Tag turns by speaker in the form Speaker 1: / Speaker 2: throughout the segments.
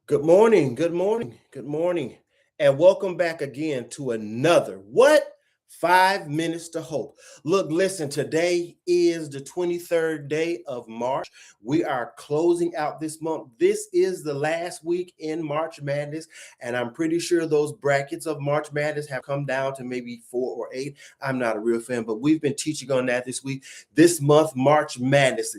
Speaker 1: Good morning, good morning, good morning, and welcome back again to another What? 5 Minutes to Hope. Look, listen, today is the 23rd day of March. We are closing out this month. This is the last week in March Madness, and I'm pretty sure those brackets of March Madness have come down to maybe 4 or 8. I'm not a real fan, but we've been teaching on that this week. This month, March Madness,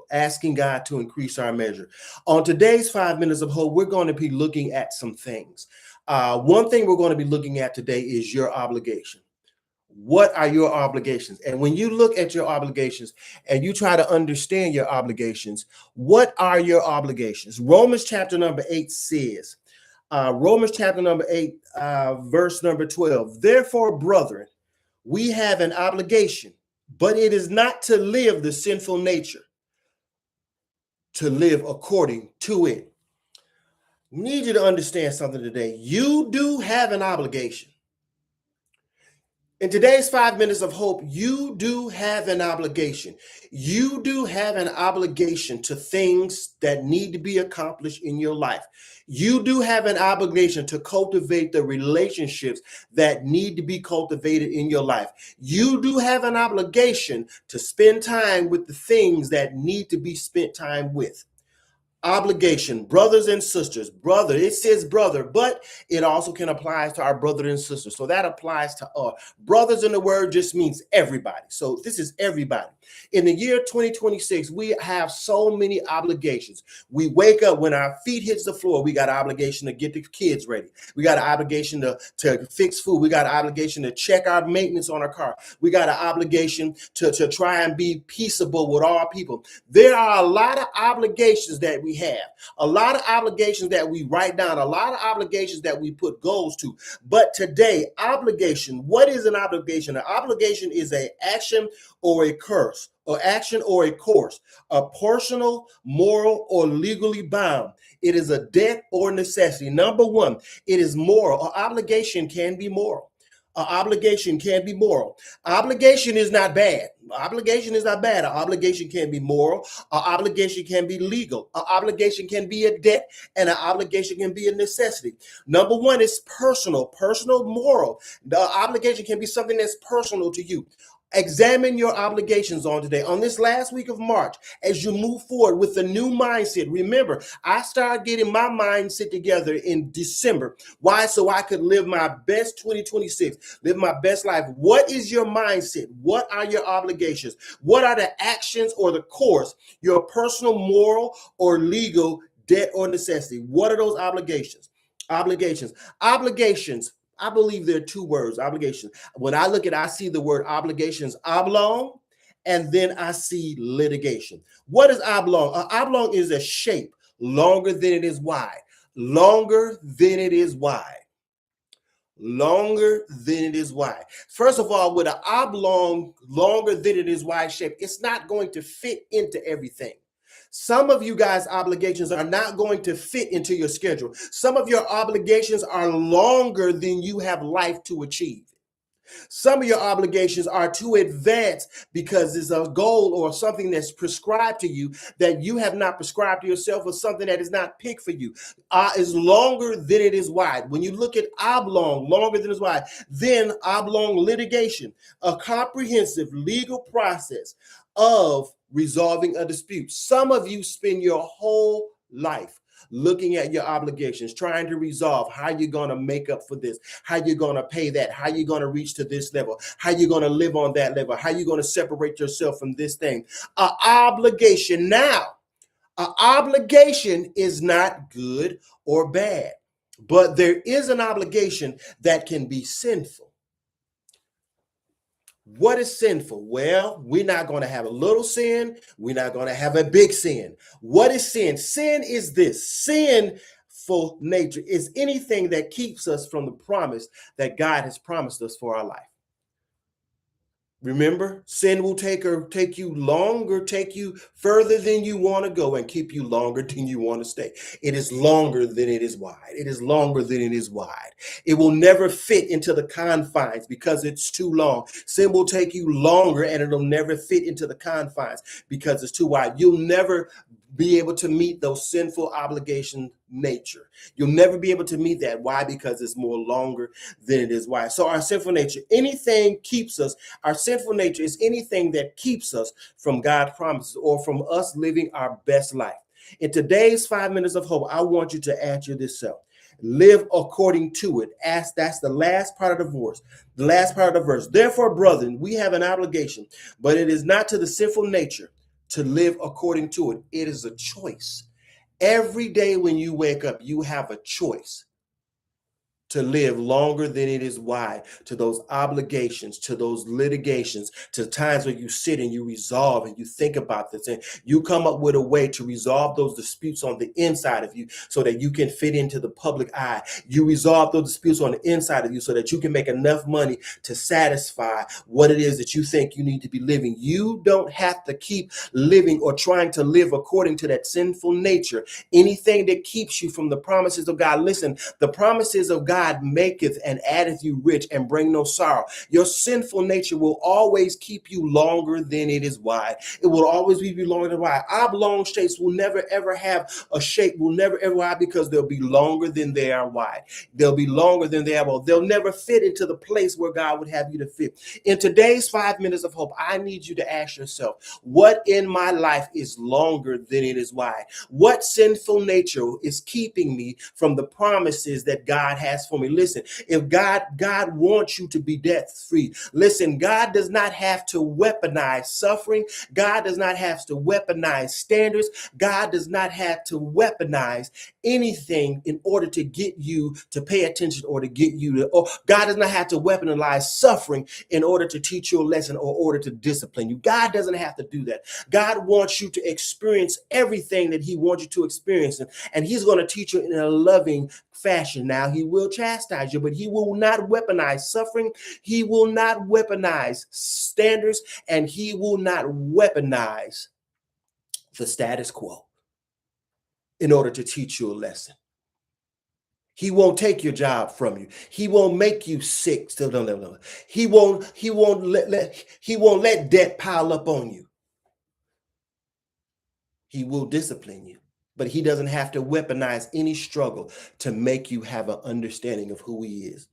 Speaker 1: asking God to increase our measure. On today's 5 Minutes of Hope, we're going to be looking at some things. One thing we're going to be looking at today is your obligation. What are your obligations? And when you look at your obligations and you try to understand your obligations, what are your obligations? Romans chapter number 8 says, Romans chapter number 8, verse number 12, therefore, brethren, we have an obligation, but it is not to live the sinful nature, to live according to it. Need you to understand something today. You do have an obligation. In today's 5 Minutes of Hope, you do have an obligation. You do have an obligation to things that need to be accomplished in your life. You do have an obligation to cultivate the relationships that need to be cultivated in your life. You do have an obligation to spend time with the things that need to be spent time with. Obligation, brothers and sisters. Brother, it says brother, but it also can apply to our brother and sister. So that applies to brothers in the word just means everybody. So this is everybody. In the year 2026, we have so many obligations. We wake up when our feet hits the floor. We got an obligation to get the kids ready. We got an obligation to fix food. We got an obligation to check our maintenance on our car. We got an obligation to try and be peaceable with all people. There are a lot of obligations that we have, a lot of obligations that we write down, a lot of obligations that we put goals to. But today, obligation, what is an obligation? An obligation is an action or a curse, or action or a course, a personal, moral, or legally bound. It is a debt or necessity. Number one, it is moral. An obligation can be moral. Obligation can be moral. Obligation is not bad. Obligation is not bad. An obligation can be moral. An obligation can be legal. An obligation can be a debt, and an obligation can be a necessity. Number one is personal, moral. The obligation can be something that's personal to you. Examine your obligations on today, on this last week of March, as you move forward with a new mindset. Remember, I started getting my mindset together in December. Why? So I could live my best 2026, live my best life. What is your mindset? What are your obligations? What are the actions or the course, your personal, moral, or legal debt or necessity? What are those obligations? Obligations. I believe there are two words, obligations. When I see the word obligations, oblong, and then I see litigation. What is oblong? Oblong is a shape longer than it is wide. Longer than it is wide. Longer than it is wide. First of all, with an oblong, longer than it is wide shape, it's not going to fit into everything. Some of you guys' obligations are not going to fit into your schedule. Some of your obligations are longer than you have life to achieve. Some of your obligations are too advanced because it's a goal or something that's prescribed to you that you have not prescribed to yourself, or something that is not picked for you. Is longer than it is wide. When you look at oblong, longer than it is wide, then oblong litigation, a comprehensive legal process of resolving a dispute. Some of you spend your whole life looking at your obligations, trying to resolve how you're going to make up for this, how you're going to pay that, how you're going to reach to this level, how you're going to live on that level, how you're going to separate yourself from this thing. An obligation. Now, an obligation is not good or bad, but there is an obligation that can be sinful. What is sinful? Well, we're not going to have a little sin. We're not going to have a big sin. What is sin? Sin is this. Sinful nature is anything that keeps us from the promise that God has promised us for our life. Remember, sin will take you longer, take you further than you want to go, and keep you longer than you want to stay. It is longer than it is wide. It is longer than it is wide. It will never fit into the confines because it's too long. Sin will take you longer, and it'll never fit into the confines because it's too wide. You'll never be able to meet those sinful obligation nature. You'll never be able to meet that. Why? Because it's more longer than it is wide. So our sinful nature, anything keeps us, our sinful nature is anything that keeps us from God's promises or from us living our best life. In today's 5 minutes of hope, I want you to answer this self. Live according to it. That's the last part of the verse. The last part of the verse. Therefore, brethren, we have an obligation, but it is not to the sinful nature to live according to it. It is a choice. Every day when you wake up, you have a choice to live longer than it is wide, to those obligations, to those litigations, to times where you sit and you resolve and you think about this and you come up with a way to resolve those disputes on the inside of you so that you can fit into the public eye. You resolve those disputes on the inside of you so that you can make enough money to satisfy what it is that you think you need to be living. You don't have to keep living or trying to live according to that sinful nature. Anything that keeps you from the promises of God. Listen, the promises of God maketh and addeth you rich and bring no sorrow. Your sinful nature will always keep you longer than it is wide. It will always be longer than wide. Oblong shapes will never ever have a shape, will never ever wide because they'll be longer than they are wide. They'll be longer than they are wide. They'll never fit into the place where God would have you to fit. In today's 5 minutes of hope, I need you to ask yourself, what in my life is longer than it is wide? What sinful nature is keeping me from the promises that God has for me? Listen, if God wants you to be death free, listen, God does not have to weaponize suffering. God does not have to weaponize standards. God does not have to weaponize anything in order to get you to pay attention or to get you to, or God does not have to weaponize suffering in order to teach you a lesson or order to discipline you. God doesn't have to do that. God wants you to experience everything that he wants you to experience, and he's going to teach you in a loving fashion. Now, he will chastise you, but he will not weaponize suffering. He will not weaponize standards, and he will not weaponize the status quo in order to teach you a lesson. He won't take your job from you. He won't make you sick. He won't let debt pile up on you. He will discipline you, but he doesn't have to weaponize any struggle to make you have an understanding of who he is.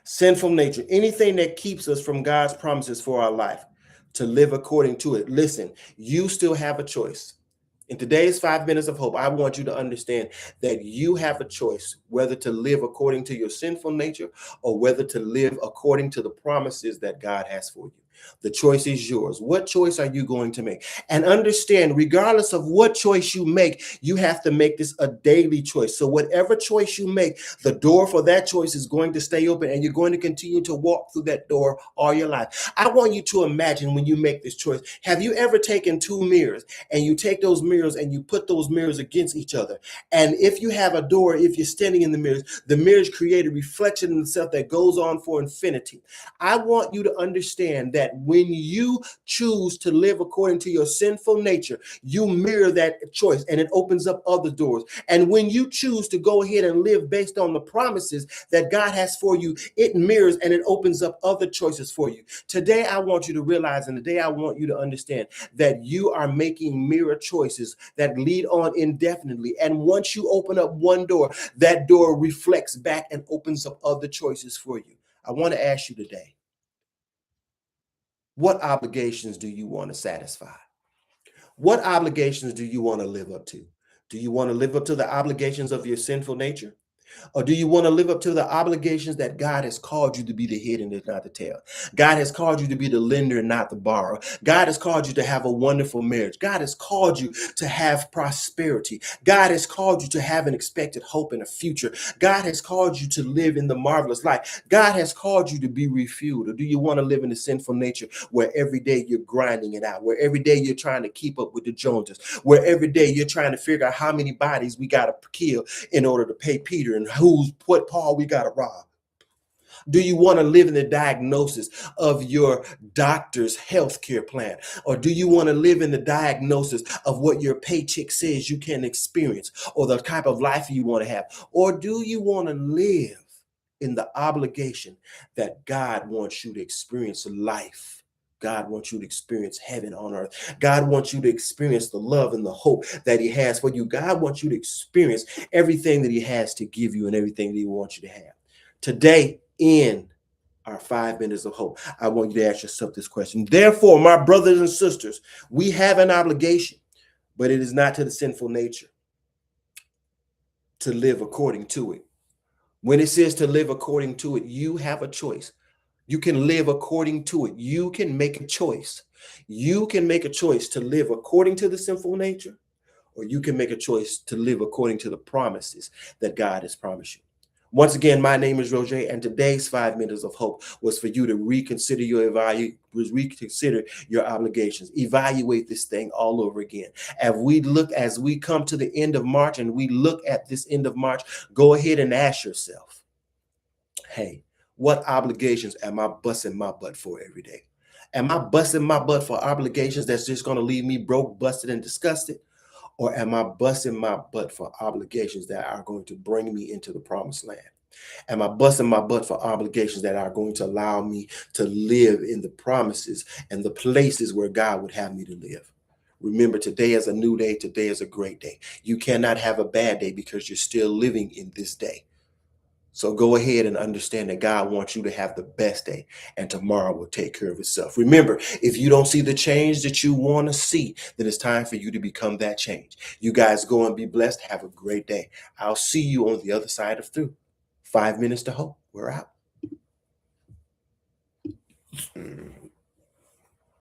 Speaker 1: Sinful nature, anything that keeps us from God's promises for our life, to live according to it. Listen, you still have a choice. In today's 5 minutes of hope, I want you to understand that you have a choice whether to live according to your sinful nature or whether to live according to the promises that God has for you. The choice is yours. What choice are you going to make? And understand, regardless of what choice you make, you have to make this a daily choice. So whatever choice you make, the door for that choice is going to stay open and you're going to continue to walk through that door all your life. I want you to imagine when you make this choice, have you ever taken two mirrors and you take those mirrors and you put those mirrors against each other? And if you have a door, if you're standing in the mirrors create a reflection in itself that goes on for infinity. I want you to understand that when you choose to live according to your sinful nature, you mirror that choice and it opens up other doors. And when you choose to go ahead and live based on the promises that God has for you, it mirrors and it opens up other choices for you. Today, I want you to realize, and today I want you to understand that you are making mirror choices that lead on indefinitely. And once you open up one door, that door reflects back and opens up other choices for you. I want to ask you today, what obligations do you want to satisfy? What obligations do you want to live up to? Do you want to live up to the obligations of your sinful nature? Or do you want to live up to the obligations that God has called you to be the head and not the tail? God has called you to be the lender and not the borrower. God has called you to have a wonderful marriage. God has called you to have prosperity. God has called you to have an expected hope in a future. God has called you to live in the marvelous life. God has called you to be refueled. Or do you want to live in the sinful nature where every day you're grinding it out, where every day you're trying to keep up with the Joneses, where every day you're trying to figure out how many bodies we got to kill in order to pay Peter and what Paul we got to rob? Do you want to live in the diagnosis of your doctor's healthcare plan? Or do you want to live in the diagnosis of what your paycheck says you can experience or the type of life you want to have? Or do you want to live in the obligation that God wants you to experience life God wants you to experience heaven on earth. God wants you to experience the love and the hope that he has for you. God wants you to experience everything that he has to give you and everything that he wants you to have. Today, in our 5 minutes of hope, I want you to ask yourself this question. Therefore, my brothers and sisters, we have an obligation, but it is not to the sinful nature to live according to it. When it says to live according to it, you have a choice. You can live according to it. You can make a choice. You can make a choice to live according to the sinful nature, or you can make a choice to live according to the promises that God has promised you. Once again, my name is Roger, and today's 5 minutes of hope was for you to reconsider your obligations, evaluate this thing all over again. As we come to the end of March and we look at this end of March, go ahead and ask yourself, hey, what obligations am I busting my butt for every day? Am I busting my butt for obligations that's just going to leave me broke, busted, and disgusted? Or am I busting my butt for obligations that are going to bring me into the promised land? Am I busting my butt for obligations that are going to allow me to live in the promises and the places where God would have me to live? Remember, today is a new day. Today is a great day. You cannot have a bad day because you're still living in this day. So go ahead and understand that God wants you to have the best day, and tomorrow will take care of itself. Remember, if you don't see the change that you want to see, then it's time for you to become that change. You guys go and be blessed. Have a great day. I'll see you on the other side of through. 5 minutes to hope. We're out.